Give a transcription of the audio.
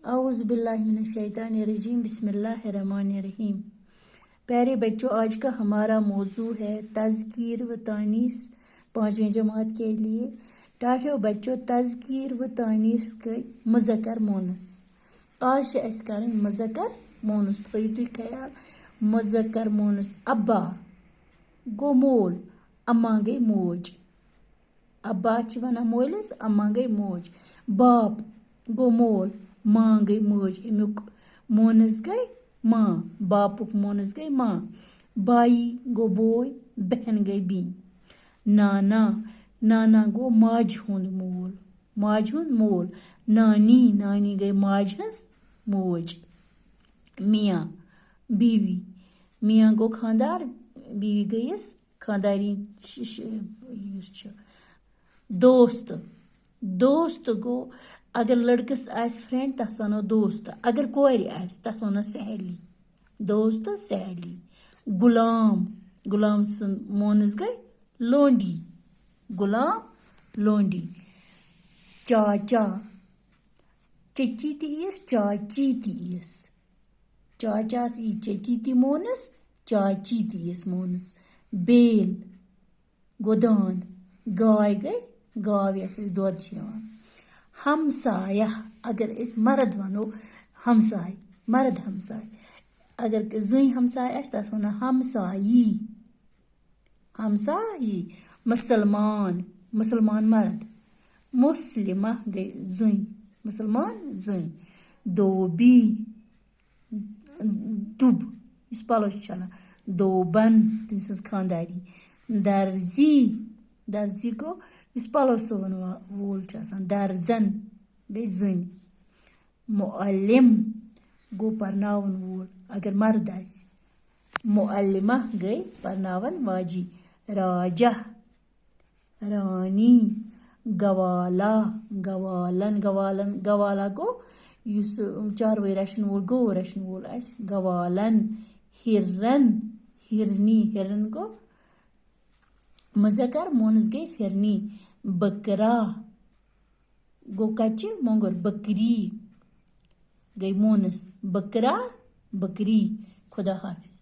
औज़ुबिल्लाहिमिनश्शैतानिर्रजीम बिस्मिल्लाहिर्रहमानिर्रहीम। प्यारे बच्चों, आज का हमारा मौजू है तज़कीर व तानीस 5वीं जमात के लिए। टाठियों बच्चों, तज़कीर व तानीस गई मुज़क्कर मोनस। आज से अस करन मुज़क्कर मोनस। थोइयो तुह ख्याल, मुज़क्कर मोनस। अब्बा गो मोल, अम्मा गई मोज। अब्बा च वनान मोलिस, अम्मा गई मोज। बाप गो मोल, माँ गई मोज। अमुक मोनस गई माँ, बापुक मोनस गई माँ। बाई गो बोय, बहन गई बी। नाना, नाना गो माज हुंद मोल, माज हुंद मोल। नानी, नानी गई माज हंस मोज। मियाँ बीवी, मियाँ गो खानदार, बीवी गईस खानदारी। दोस्त, दोस्त गो अगर लड़कस आस फ्रेंड तस वनो दोस्त, अगर कोर आस तस वनो सहेली। दोस्त सहेली। गुलाम, गुलाम सुन मोनस गई लोंडी, गुलाम लोंडी। चाचा, चची तीस, चाची तीस। चाचास ई चची ती मोनस, चाची तीस मोनस। बेल गो दांद, गाय गई गाव यस दोद दिवान। हमसाया, अगर इस मर्द वनो हमसाय, मर्द हमसाय। अगर जई हमसाय आस तस वनो हमसायी, हमसायी। मुसलमान, मुसलमान मर्द। मुस्लिमा गई जई, मुसलमान जई। दोबी दुब, इस पलो चला। दोबन तम सज खानदारी। दर्जी, दर्जी गो इस पलो सोवन वोल दर्जन गई जन। मुअल्लिम गो परनावन वोल, अगर मर्द आस। मुअल्लिमा गई परनावन वाजी। राजा, रानी। गवाला, गवालन, गवालन, गवाला गो युस चारवई रशन वोल, गो रशन वोल आस गवालन। हिरन, हिरनी, हिरन गो मुज़क्कर मोनस गई हिरनी। बकरा गो कच्चे मोंगर, बकरी गई मोनस। बकरा बकरी। खुदा हाफिज।